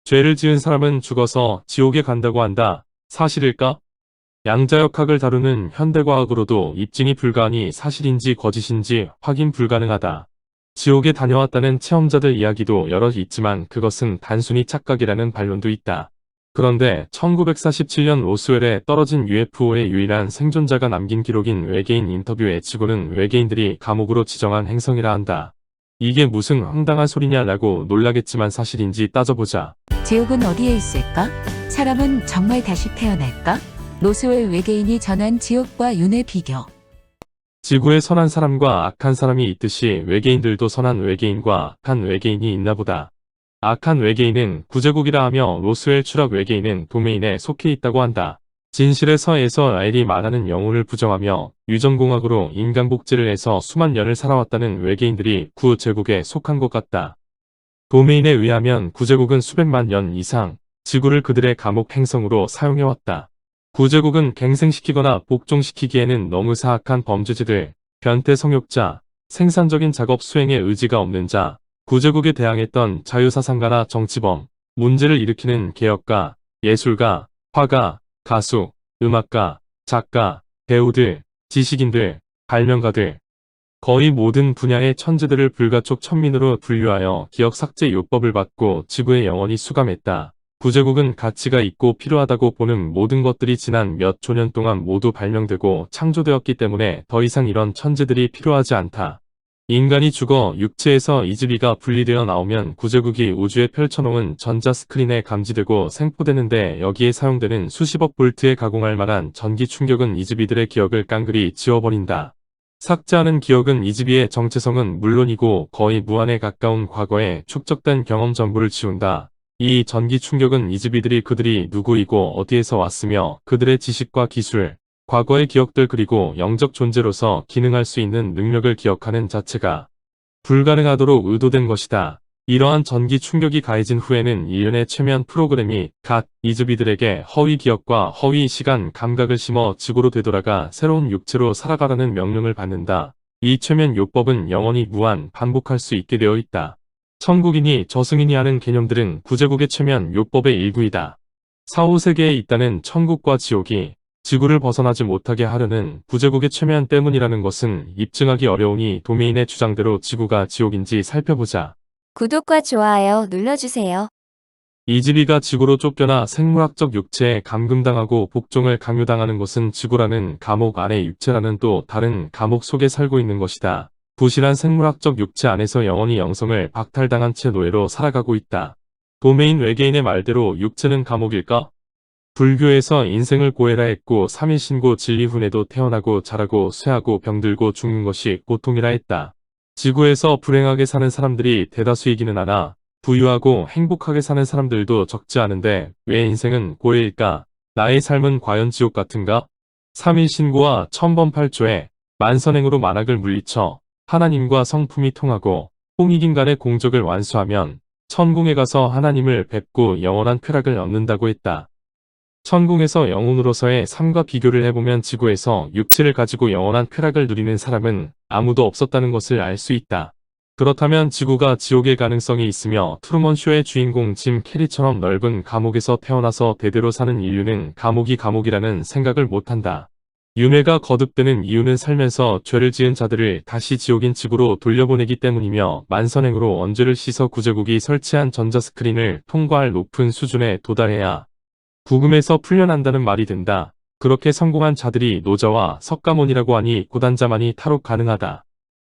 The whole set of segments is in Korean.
죄를 지은 사람은 죽어서 지옥에 간다고 한다. 사실일까? 양자역학을 다루는 현대과학으로도 입증이 불가하니 사실인지 거짓인지 확인 불가능하다. 지옥에 다녀왔다는 체험자들 이야기도 여럿 있지만 그것은 단순히 착각이라는 반론도 있다. 그런데 1947년 로스웰에 떨어진 UFO의 유일한 생존자가 남긴 기록인 외계인 인터뷰에 지구는 외계인들이 감옥으로 지정한 행성이라 한다. 이게 무슨 황당한 소리냐 라고 놀라겠지만 사실인지 따져보자. 지옥은 어디에 있을까? 사람은 정말 다시 태어날까? 로스웰 외계인이 전한 지옥과 윤회 비교. 지구에 선한 사람과 악한 사람이 있듯이 외계인들도 선한 외계인과 악한 외계인이 있나 보다. 악한 외계인은 구제국이라 하며 로스웰 추락 외계인은 도메인에 속해 있다고 한다. 진실의 서에서 라일이 말하는 영혼을 부정하며 유전공학으로 인간 복제를 해서 수만 년을 살아왔다는 외계인들이 구제국에 속한 것 같다. 도메인에 의하면 구제국은 수백만 년 이상 지구를 그들의 감옥 행성으로 사용해왔다. 구제국은 갱생시키거나 복종시키기에는 너무 사악한 범죄자들, 변태 성욕자, 생산적인 작업 수행에 의지가 없는 자, 구제국에 대항했던 자유사상가나 정치범, 문제를 일으키는 개혁가, 예술가, 화가, 가수, 음악가, 작가, 배우들, 지식인들, 발명가들, 거의 모든 분야의 천재들을 불가촉 천민으로 분류하여 기억 삭제 요법을 받고 지구에 영원히 수감했다. 구제국은 가치가 있고 필요하다고 보는 모든 것들이 지난 몇 조년 동안 모두 발명되고 창조되었기 때문에 더 이상 이런 천재들이 필요하지 않다. 인간이 죽어 육체에서 이즈비가 분리되어 나오면 구제국이 우주에 펼쳐놓은 전자 스크린에 감지되고 생포되는데 여기에 사용되는 수십억 볼트에 가공할 만한 전기 충격은 이즈비들의 기억을 깡그리 지워버린다. 삭제하는 기억은 이즈비의 정체성은 물론이고 거의 무한에 가까운 과거에 축적된 경험 전부를 지운다. 이 전기 충격은 이즈비들이 그들이 누구이고 어디에서 왔으며 그들의 지식과 기술, 과거의 기억들 그리고 영적 존재로서 기능할 수 있는 능력을 기억하는 자체가 불가능하도록 의도된 것이다. 이러한 전기 충격이 가해진 후에는 일련의 최면 프로그램이 각 이즈비들에게 허위 기억과 허위 시간 감각을 심어 지구로 되돌아가 새로운 육체로 살아가라는 명령을 받는다. 이 최면 요법은 영원히 무한 반복할 수 있게 되어 있다. 천국이니 저승이니 하는 개념들은 구제국의 최면 요법의 일부이다. 사후세계에 있다는 천국과 지옥이 지구를 벗어나지 못하게 하려는 구제국의 최면 때문이라는 것은 입증하기 어려우니 도메인의 주장대로 지구가 지옥인지 살펴보자. 구독과 좋아요 눌러주세요. 이즈비가 지구로 쫓겨나 생물학적 육체에 감금당하고 복종을 강요당하는 것은 지구라는 감옥 안에 육체라는 또 다른 감옥 속에 살고 있는 것이다. 부실한 생물학적 육체 안에서 영원히 영성을 박탈당한 채 노예로 살아가고 있다. 도메인 외계인의 말대로 육체는 감옥일까? 불교에서 인생을 고해라 했고 3일 신고 진리 후에도 태어나고 자라고 쇠하고 병들고 죽는 것이 고통이라 했다. 지구에서 불행하게 사는 사람들이 대다수이기는 하나 부유하고 행복하게 사는 사람들도 적지 않은데 왜 인생은 고해일까? 나의 삶은 과연 지옥 같은가? 3일 신고와 천번팔조에 만선행으로 만악을 물리쳐 하나님과 성품이 통하고 홍익인간의 공적을 완수하면 천궁에 가서 하나님을 뵙고 영원한 쾌락을 얻는다고 했다. 천궁에서 영혼으로서의 삶과 비교를 해보면 지구에서 육체를 가지고 영원한 쾌락을 누리는 사람은 아무도 없었다는 것을 알 수 있다. 그렇다면 지구가 지옥일 가능성이 있으며 트루먼쇼의 주인공 짐 캐리처럼 넓은 감옥에서 태어나서 대대로 사는 인류는 감옥이 감옥이라는 생각을 못한다. 윤회가 거듭되는 이유는 살면서 죄를 지은 자들을 다시 지옥인 지구로 돌려보내기 때문이며 만선행으로 원죄를 씻어 구제국이 설치한 전자스크린을 통과할 높은 수준에 도달해야 부금에서 풀려난다는 말이 된다. 그렇게 성공한 자들이 노자와 석가모니라고 하니 고단자만이 탈옥 가능하다.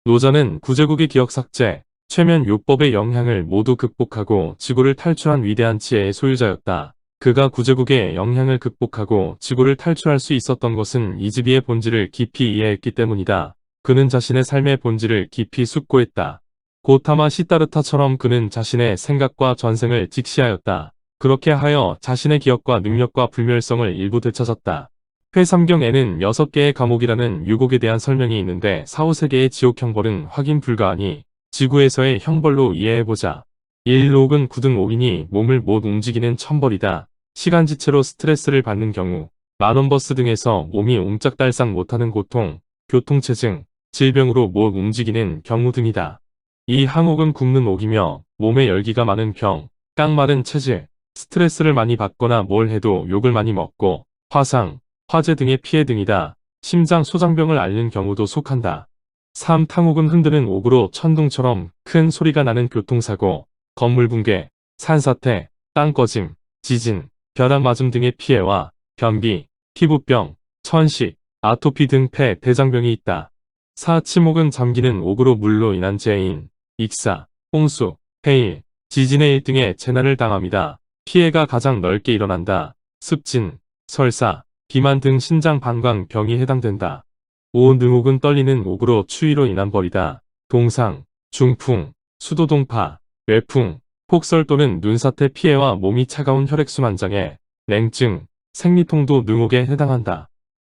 노자는 구제국의 기억 삭제, 최면 요법의 영향을 모두 극복하고 지구를 탈출한 위대한 지혜의 소유자였다. 그가 구제국의 영향을 극복하고 지구를 탈출할 수 있었던 것은 이즈비의 본질을 깊이 이해했기 때문이다. 그는 자신의 삶의 본질을 깊이 숙고했다. 고타마 시타르타처럼 그는 자신의 생각과 전생을 직시하였다. 그렇게 하여 자신의 기억과 능력과 불멸성을 일부 되찾았다. 회3경에는 6개의 감옥이라는 유곡에 대한 설명이 있는데 4, 5세계의 지옥 형벌은 확인 불가하니 지구에서의 형벌로 이해해보자. 1록은 굳은 옥이니 몸을 못 움직이는 천벌이다. 시간지체로 스트레스를 받는 경우, 만원버스 등에서 몸이 옴짝달싹 못하는 고통, 교통체증, 질병으로 못 움직이는 경우 등이다. 이 항옥은 굽는 옥이며 몸에 열기가 많은 병, 깡마른 체질, 스트레스를 많이 받거나 뭘 해도 욕을 많이 먹고 화상, 화재 등의 피해 등이다. 심장 소장병을 앓는 경우도 속한다. 3. 탕옥은 흔드는 옥으로 천둥처럼 큰 소리가 나는 교통사고, 건물 붕괴, 산사태, 땅 꺼짐, 지진, 벼락 맞음 등의 피해와 변비, 피부병, 천식, 아토피 등 폐, 대장병이 있다. 4. 치목은 잠기는 옥으로 물로 인한 재해인 익사, 홍수, 해일, 지진의 일 등의 재난을 당합니다. 피해가 가장 넓게 일어난다. 습진, 설사, 비만 등 신장 방광병이 해당된다. 5. 능옥은 떨리는 옥으로 추위로 인한 벌이다. 동상, 중풍, 수도동파, 외풍, 폭설 또는 눈사태 피해와 몸이 차가운 혈액순환 장애, 냉증, 생리통도 능옥에 해당한다.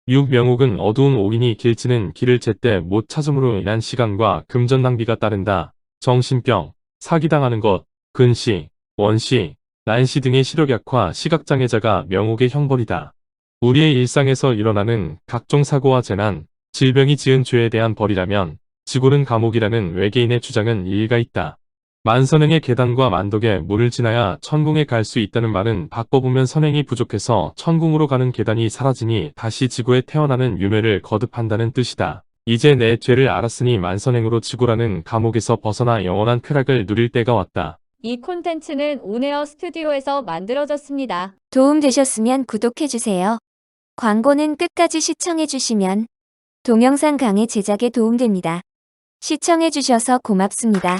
6. 명옥은 어두운 옥이니 길치는 길을 제때 못 찾음으로 인한 시간과 금전 낭비가 따른다. 정신병, 사기당하는 것, 근시, 원시, 난시 등의 시력 약화, 시각장애자가 명옥의 형벌이다. 우리의 일상에서 일어나는 각종 사고와 재난, 질병이 지은 죄에 대한 벌이라면 지구는 감옥이라는 외계인의 주장은 일리가 있다. 만선행의 계단과 만덕의 물을 지나야 천궁에 갈 수 있다는 말은 바꿔보면 선행이 부족해서 천궁으로 가는 계단이 사라지니 다시 지구에 태어나는 유매를 거듭한다는 뜻이다. 이제 내 죄를 알았으니 만선행으로 지구라는 감옥에서 벗어나 영원한 쾌락을 누릴 때가 왔다. 이 콘텐츠는 온에어 스튜디오에서 만들어졌습니다. 도움되셨으면 구독해주세요. 광고는 끝까지 시청해주시면 동영상 강의 제작에 도움됩니다. 시청해주셔서 고맙습니다.